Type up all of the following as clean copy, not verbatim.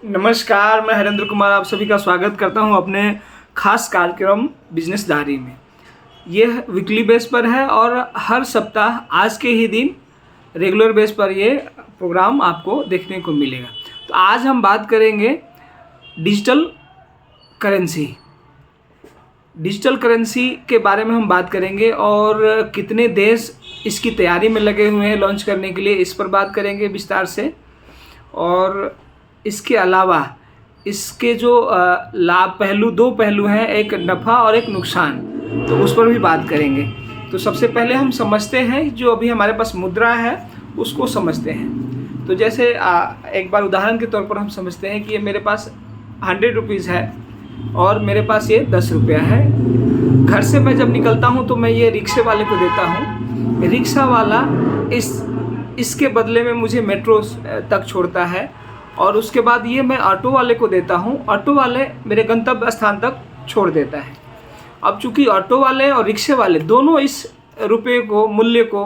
नमस्कार, मैं हरेंद्र कुमार आप सभी का स्वागत करता हूं अपने खास कार्यक्रम बिजनेस डायरी में। यह वीकली बेस पर है और हर सप्ताह आज के ही दिन रेगुलर बेस पर ये प्रोग्राम आपको देखने को मिलेगा। तो आज हम बात करेंगे डिजिटल करेंसी के बारे में हम बात करेंगे और कितने देश इसकी तैयारी में लगे हुए हैं लॉन्च करने के लिए, इस पर बात करेंगे विस्तार से। और इसके अलावा इसके जो दो पहलू हैं, एक नफ़ा और एक नुकसान, तो उस पर भी बात करेंगे। तो सबसे पहले हम समझते हैं जो अभी हमारे पास मुद्रा है उसको समझते हैं। तो जैसे एक बार उदाहरण के तौर पर हम समझते हैं कि ये मेरे पास 100 रुपीज़ है और मेरे पास ये 10 रुपया है। घर से मैं जब निकलता हूँ तो मैं ये रिक्शे वाले को देता हूँ। रिक्शा वाला इसके बदले में मुझे मेट्रो तक छोड़ता है और उसके बाद ये मैं ऑटो वाले को देता हूँ। ऑटो वाले मेरे गंतव्य स्थान तक छोड़ देता है। अब चूँकि ऑटो वाले और रिक्शे वाले दोनों इस रुपये को, मूल्य को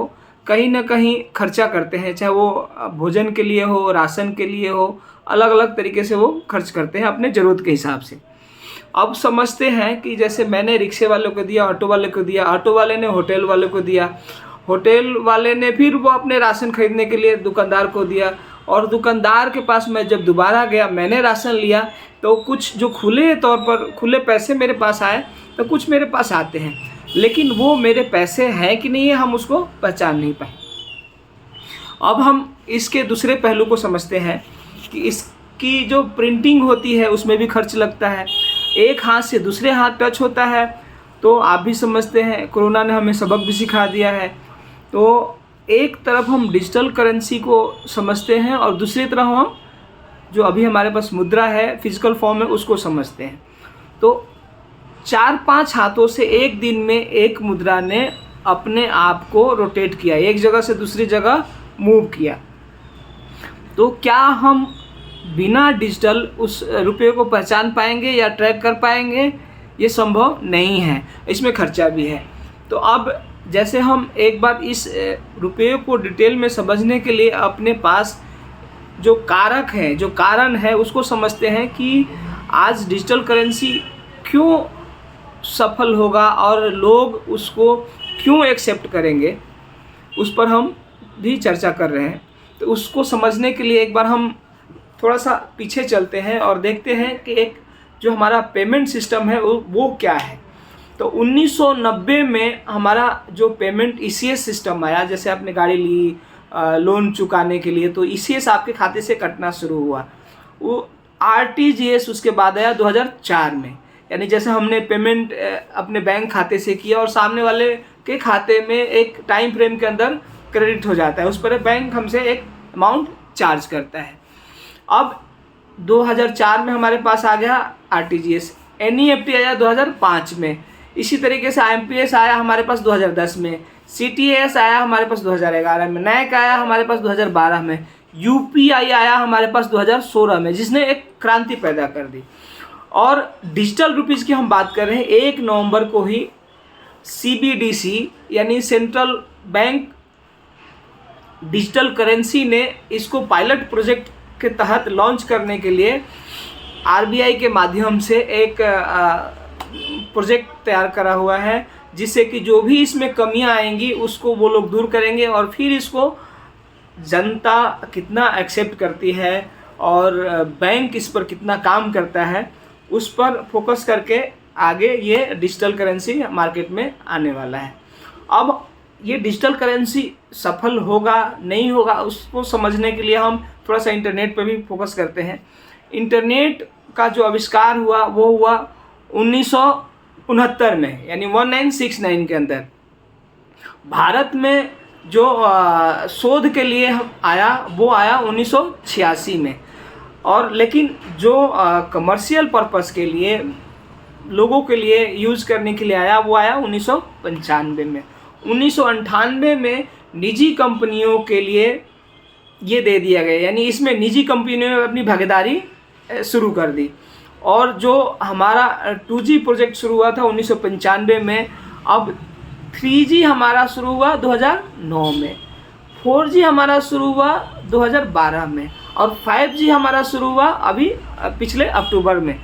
कहीं ना कहीं खर्चा करते हैं, चाहे वो भोजन के लिए हो, राशन के लिए हो, अलग अलग तरीके से वो खर्च करते हैं अपने ज़रूरत के हिसाब से। अब समझते हैं कि जैसे मैंने रिक्शे वाले को दिया, ऑटो वाले को दिया, ऑटो वाले ने होटल वाले को दिया, होटल वाले ने फिर वो अपने राशन खरीदने के लिए दुकानदार को दिया, और दुकानदार के पास मैं जब दोबारा गया मैंने राशन लिया तो कुछ जो खुले तौर पर खुले पैसे मेरे पास आए, तो कुछ मेरे पास आते हैं, लेकिन वो मेरे पैसे हैं कि नहीं है हम उसको पहचान नहीं पाए। अब हम इसके दूसरे पहलू को समझते हैं कि इसकी जो प्रिंटिंग होती है उसमें भी खर्च लगता है, एक हाथ से दूसरे हाथ टच होता है। तो आप भी समझते हैं, कोरोना ने हमें सबक भी सिखा दिया है। तो एक तरफ हम डिजिटल करेंसी को समझते हैं और दूसरी तरफ हम जो अभी हमारे पास मुद्रा है फिजिकल फॉर्म में उसको समझते हैं। तो 4-5 हाथों से एक दिन में एक मुद्रा ने अपने आप को रोटेट किया, एक जगह से दूसरी जगह मूव किया। तो क्या हम बिना डिजिटल उस रुपये को पहचान पाएंगे या ट्रैक कर पाएंगे? ये संभव नहीं है, इसमें खर्चा भी है। तो अब जैसे हम एक बार इस रुपये को डिटेल में समझने के लिए अपने पास जो कारक हैं, जो कारण है उसको समझते हैं कि आज डिजिटल करेंसी क्यों सफल होगा और लोग उसको क्यों एक्सेप्ट करेंगे, उस पर हम भी चर्चा कर रहे हैं। तो उसको समझने के लिए एक बार हम थोड़ा सा पीछे चलते हैं और देखते हैं कि एक जो हमारा पेमेंट सिस्टम है वो क्या है। तो 1990 में हमारा जो पेमेंट ईसीएस सिस्टम आया, जैसे आपने गाड़ी ली लोन चुकाने के लिए तो ईसीएस आपके खाते से कटना शुरू हुआ। वो आरटीजीएस उसके बाद आया 2004 में, यानी जैसे हमने पेमेंट अपने बैंक खाते से किया और सामने वाले के खाते में एक टाइम फ्रेम के अंदर क्रेडिट हो जाता है, उस पर बैंक हमसे एक अमाउंट चार्ज करता है। अब 2004 में हमारे पास आ गया आरटीजीएस, एनईएफटी आया 2005 में, इसी तरीके से आईएमपीएस आया हमारे पास 2010 में, सीटीएस आया हमारे पास 2011 में, नैक आया हमारे पास 2012 में, यूपीआई आया हमारे पास 2016 में, जिसने एक क्रांति पैदा कर दी। और डिजिटल रुपीज़ की हम बात कर रहे हैं, 1 नवंबर को ही सीबीडीसी यानी सेंट्रल बैंक डिजिटल करेंसी ने इसको पायलट प्रोजेक्ट के तहत लॉन्च करने के लिए आरबीआई के माध्यम से एक प्रोजेक्ट तैयार करा हुआ है, जिससे कि जो भी इसमें कमियां आएंगी उसको वो लोग दूर करेंगे और फिर इसको जनता कितना एक्सेप्ट करती है और बैंक इस पर कितना काम करता है उस पर फोकस करके आगे ये डिजिटल करेंसी मार्केट में आने वाला है। अब ये डिजिटल करेंसी सफल होगा नहीं होगा उसको समझने के लिए हम थोड़ा सा इंटरनेट पर भी फोकस करते हैं। इंटरनेट का जो आविष्कार हुआ वो हुआ 1969 में, यानी 1969 के अंदर। भारत में जो शोध के लिए आया वो आया 1986 में, और लेकिन जो कमर्शियल पर्पस के लिए लोगों के लिए यूज़ करने के लिए आया वो आया 1995 में। 1998 में निजी कंपनियों के लिए ये दे दिया गया, यानी इसमें निजी कंपनियों ने अपनी भागीदारी शुरू कर दी। और जो हमारा 2G प्रोजेक्ट शुरू हुआ था 1995 में, अब 3G हमारा शुरू हुआ 2009 में। 4G हमारा शुरू हुआ 2012 में और 5G हमारा शुरू हुआ अभी पिछले अक्टूबर में।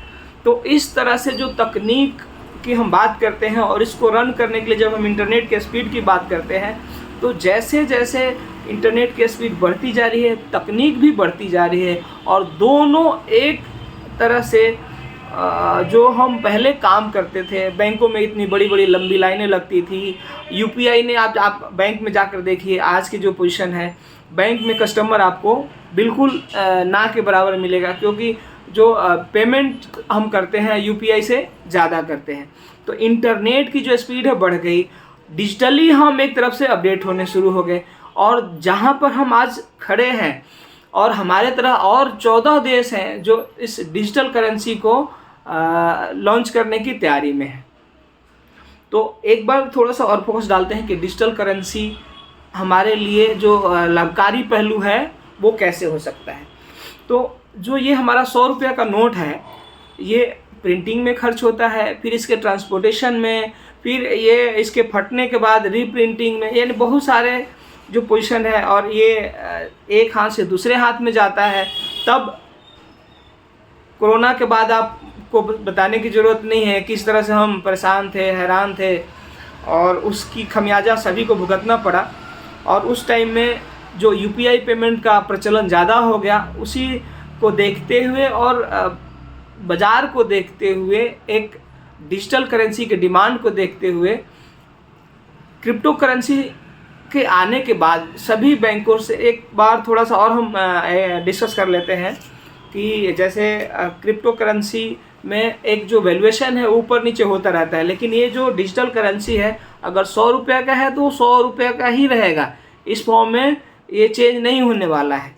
तो इस तरह से जो तकनीक की हम बात करते हैं और इसको रन करने के लिए जब हम इंटरनेट के स्पीड की बात करते हैं, तो जैसे जैसे इंटरनेट की स्पीड बढ़ती जा रही है, तकनीक भी बढ़ती जा रही है, और दोनों एक तरह से जो हम पहले काम करते थे, बैंकों में इतनी बड़ी बड़ी लंबी लाइनें लगती थी, यूपीआई ने आप बैंक में जाकर देखिए आज की जो पोजीशन है, बैंक में कस्टमर आपको बिल्कुल ना के बराबर मिलेगा, क्योंकि जो पेमेंट हम करते हैं यूपीआई से ज़्यादा करते हैं। तो इंटरनेट की जो स्पीड है बढ़ गई, डिजिटली हम एक तरफ से अपडेट होने शुरू हो गए, और जहाँ पर हम आज खड़े हैं और हमारे तरह और 14 देश हैं जो इस डिजिटल करेंसी को लॉन्च करने की तैयारी में है। तो एक बार थोड़ा सा और फोकस डालते हैं कि डिजिटल करेंसी हमारे लिए जो लाभकारी पहलू है वो कैसे हो सकता है। तो जो ये हमारा 100 रुपया का नोट है, ये प्रिंटिंग में खर्च होता है, फिर इसके ट्रांसपोर्टेशन में, फिर ये इसके फटने के बाद रीप्रिंटिंग में, यानी बहुत सारे जो पोजीशन है, और ये एक हाथ से दूसरे हाथ में जाता है। तब कोरोना के बाद आपको बताने की ज़रूरत नहीं है किस तरह से हम परेशान थे, हैरान थे, और उसकी खमियाजा सभी को भुगतना पड़ा। और उस टाइम में जो यूपीआई पेमेंट का प्रचलन ज़्यादा हो गया, उसी को देखते हुए और बाज़ार को देखते हुए, एक डिजिटल करेंसी के डिमांड को देखते हुए, क्रिप्टो करेंसी के आने के बाद सभी बैंकों से एक बार थोड़ा सा और हम डिस्कस कर लेते हैं कि जैसे क्रिप्टो करेंसी में एक जो वैल्यूएशन है ऊपर नीचे होता रहता है, लेकिन ये जो डिजिटल करेंसी है अगर 100 रुपये का है तो 100 रुपये का ही रहेगा, इस फॉर्म में ये चेंज नहीं होने वाला है।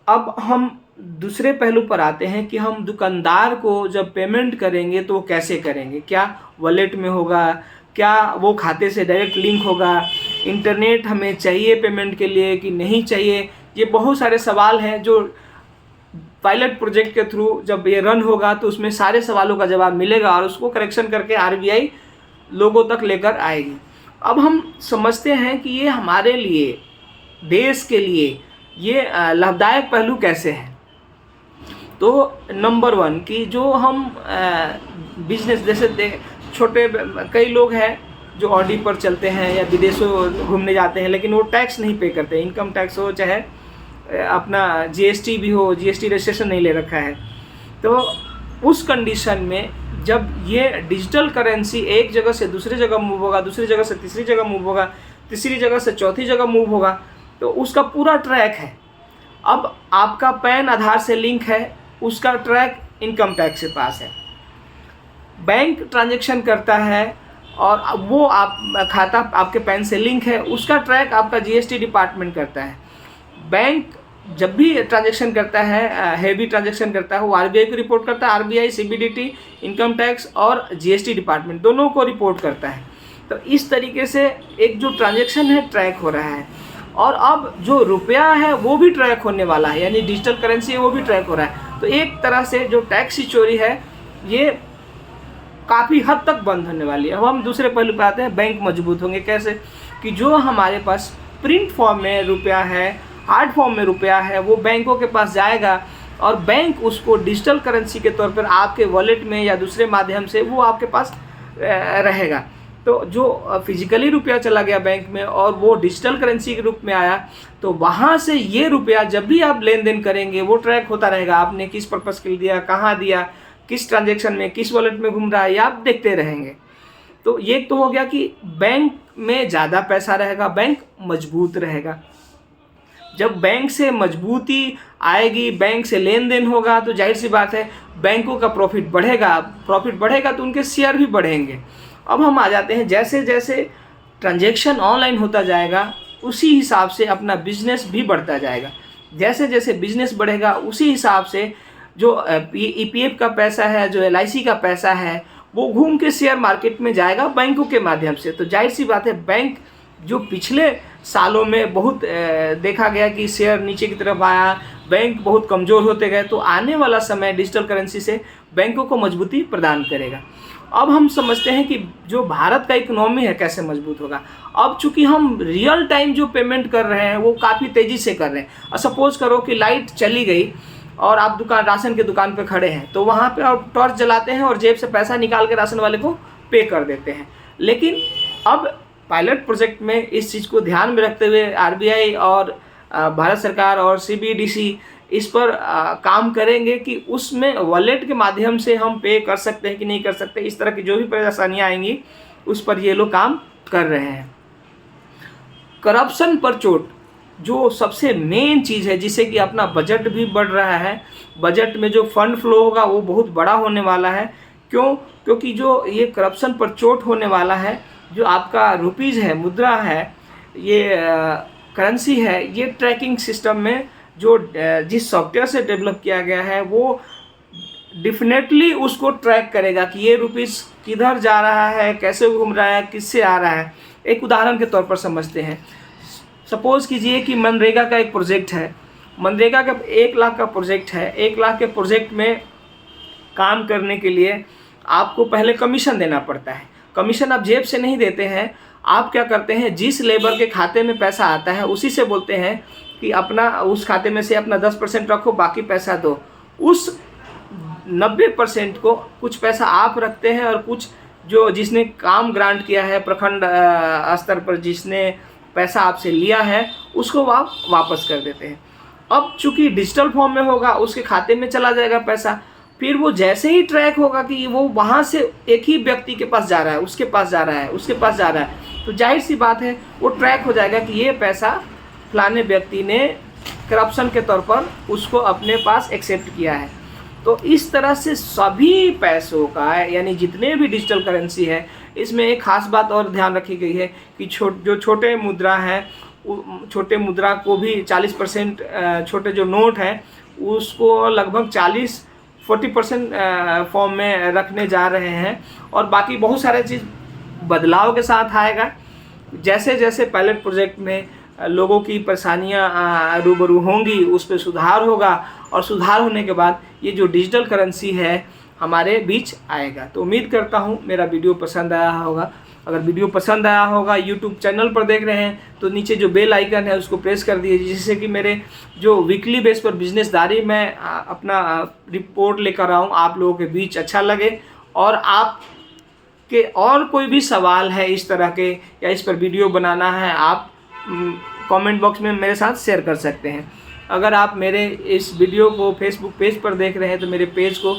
अब हम दूसरे पहलू पर आते हैं कि हम दुकानदार को जब पेमेंट करेंगे तो वो कैसे करेंगे, क्या वॉलेट में होगा, क्या वो खाते से डायरेक्ट लिंक होगा, इंटरनेट हमें चाहिए पेमेंट के लिए कि नहीं चाहिए। ये बहुत सारे सवाल हैं जो पायलट प्रोजेक्ट के थ्रू जब ये रन होगा तो उसमें सारे सवालों का जवाब मिलेगा और उसको करेक्शन करके आरबीआई लोगों तक लेकर आएगी। अब हम समझते हैं कि ये हमारे लिए, देश के लिए ये लाभदायक पहलू कैसे है। तो नंबर 1 कि जो हम बिजनेस, जैसे छोटे कई लोग हैं जो ऑडी पर चलते हैं या विदेशों घूमने जाते हैं, लेकिन वो टैक्स नहीं पे करते, इनकम टैक्स हो चाहे अपना जीएसटी भी हो, जीएसटी रजिस्ट्रेशन नहीं ले रखा है। तो उस कंडीशन में जब ये डिजिटल करेंसी एक जगह से दूसरी जगह मूव होगा, दूसरी जगह से तीसरी जगह मूव होगा, तीसरी जगह से चौथी जगह मूव होगा, तो उसका पूरा ट्रैक है। अब आपका पैन आधार से लिंक है, उसका ट्रैक इनकम टैक्स के पास है। बैंक ट्रांजैक्शन करता है और वो आप खाता आपके पैन से लिंक है, उसका ट्रैक आपका जीएसटी डिपार्टमेंट करता है। बैंक जब भी ट्रांजैक्शन करता है, हैवी ट्रांजैक्शन करता है, वो आरबीआई को रिपोर्ट करता है। आरबीआई, सीबीडीटी, इनकम टैक्स और जीएसटी डिपार्टमेंट दोनों को रिपोर्ट करता है। तो इस तरीके से एक जो ट्रांजैक्शन है ट्रैक हो रहा है, और अब जो रुपया है वो भी ट्रैक होने वाला है, यानी डिजिटल करेंसी है वो भी ट्रैक हो रहा है। तो एक तरह से जो टैक्स की चोरी है ये काफ़ी हद तक बंद होने वाली है। अब हम दूसरे पहलू पर आते हैं, बैंक मजबूत होंगे कैसे, कि जो हमारे पास प्रिंट फॉर्म में रुपया है, हार्ड फॉर्म में रुपया है, वो बैंकों के पास जाएगा और बैंक उसको डिजिटल करेंसी के तौर पर आपके वॉलेट में या दूसरे माध्यम से वो आपके पास रहेगा। तो जो फिजिकली रुपया चला गया बैंक में और वो डिजिटल करेंसी के रूप में आया, तो वहाँ से ये रुपया जब भी आप लेन देन करेंगे वो ट्रैक होता रहेगा। आपने किस पर्पज़ के लिए दिया, कहाँ दिया, किस ट्रांजैक्शन में, किस वॉलेट में घूम रहा है, ये आप देखते रहेंगे। तो ये तो हो गया कि बैंक में ज़्यादा पैसा रहेगा, बैंक मजबूत रहेगा। जब बैंक से मजबूती आएगी, बैंक से लेन देन होगा, तो जाहिर सी बात है बैंकों का प्रॉफिट बढ़ेगा। प्रॉफिट बढ़ेगा तो उनके शेयर भी बढ़ेंगे। अब हम आ जाते हैं, जैसे जैसे ट्रांजैक्शन ऑनलाइन होता जाएगा उसी हिसाब से अपना बिजनेस भी बढ़ता जाएगा। जैसे जैसे बिजनेस बढ़ेगा उसी हिसाब से जो ईपीएफ का पैसा है, जो एलआईसी का पैसा है, वो घूम के शेयर मार्केट में जाएगा बैंकों के माध्यम से। तो जाहिर सी बात है बैंक जो पिछले सालों में बहुत देखा गया कि शेयर नीचे की तरफ आया, बैंक बहुत कमज़ोर होते गए, तो आने वाला समय डिजिटल करेंसी से बैंकों को मजबूती प्रदान करेगा। अब हम समझते हैं कि जो भारत का इकोनॉमी है कैसे मजबूत होगा। अब चूंकि हम रियल टाइम जो पेमेंट कर रहे हैं वो काफ़ी तेज़ी से कर रहे हैं। और सपोज करो कि लाइट चली गई और आप राशन की दुकान पे खड़े हैं, तो वहाँ पे आप टॉर्च जलाते हैं और जेब से पैसा निकाल के राशन वाले को पे कर देते हैं। लेकिन अब पायलट प्रोजेक्ट में इस चीज़ को ध्यान में रखते हुए आरबीआई और भारत सरकार और सीबीडीसी इस पर काम करेंगे कि उसमें वॉलेट के माध्यम से हम पे कर सकते हैं कि नहीं कर सकते। इस तरह की जो भी परेशानियाँ आएंगी उस पर ये लोग काम कर रहे हैं। करप्शन पर चोट जो सबसे मेन चीज़ है, जिससे कि अपना बजट भी बढ़ रहा है, बजट में जो फंड फ्लो होगा वो बहुत बड़ा होने वाला है। क्यों? क्योंकि जो ये करप्शन पर चोट होने वाला है, जो आपका रुपीज़ है, मुद्रा है, ये करेंसी है, ये ट्रैकिंग सिस्टम में जो जिस सॉफ्टवेयर से डेवलप किया गया है वो डेफिनेटली उसको ट्रैक करेगा कि ये रुपीज़ किधर जा रहा है, कैसे घूम रहा है, किससे आ रहा है। एक उदाहरण के तौर पर समझते हैं। सपोज़ कीजिए कि मनरेगा का एक प्रोजेक्ट है, मनरेगा का 1 लाख का प्रोजेक्ट है। 1 लाख के प्रोजेक्ट में काम करने के लिए आपको पहले कमीशन देना पड़ता है। कमीशन आप जेब से नहीं देते हैं, आप क्या करते हैं, जिस लेबर के खाते में पैसा आता है उसी से बोलते हैं कि अपना उस खाते में से अपना 10% रखो, बाकी पैसा दो। उस 90% को कुछ पैसा आप रखते हैं और कुछ जो जिसने काम ग्रांट किया है प्रखंड स्तर पर, जिसने पैसा आपसे लिया है, उसको आप वापस कर देते हैं। अब चूंकि डिजिटल फॉर्म में होगा, उसके खाते में चला जाएगा पैसा। फिर वो जैसे ही ट्रैक होगा कि वो वहाँ से एक ही व्यक्ति के पास जा रहा है, उसके पास जा रहा है, उसके पास जा रहा है, तो जाहिर सी बात है वो ट्रैक हो जाएगा कि ये पैसा फलाने व्यक्ति ने करप्शन के तौर पर उसको अपने पास एक्सेप्ट किया है। तो इस तरह से सभी पैसों का, यानी जितने भी डिजिटल करेंसी है, इसमें एक खास बात और ध्यान रखी गई है कि जो छोटे मुद्रा हैं, छोटे मुद्रा को भी 40% छोटे जो नोट हैं उसको लगभग 40-40% फॉर्म में रखने जा रहे हैं। और बाकी बहुत सारे चीज़ बदलाव के साथ आएगा। जैसे जैसे पायलट प्रोजेक्ट में लोगों की परेशानियां रूबरू होंगी, उस पर सुधार होगा, और सुधार होने के बाद ये जो डिजिटल करेंसी है हमारे बीच आएगा। तो उम्मीद करता हूँ मेरा वीडियो पसंद आया होगा। अगर वीडियो पसंद आया होगा, यूट्यूब चैनल पर देख रहे हैं तो नीचे जो बेल आइकन है उसको प्रेस कर दीजिए, जिससे कि मेरे जो वीकली बेस पर बिजनेसदारी मैं अपना रिपोर्ट लेकर आऊँ आप लोगों के बीच अच्छा लगे। और आप के और कोई भी सवाल है इस तरह के, या इस पर वीडियो बनाना है, आप कमेंट बॉक्स में मेरे साथ शेयर कर सकते हैं। अगर आप मेरे इस वीडियो को फेसबुक पेज पर देख रहे हैं तो मेरे पेज को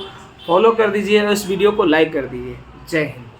फॉलो कर दीजिए और इस वीडियो को लाइक कर दीजिए। जय हिंद।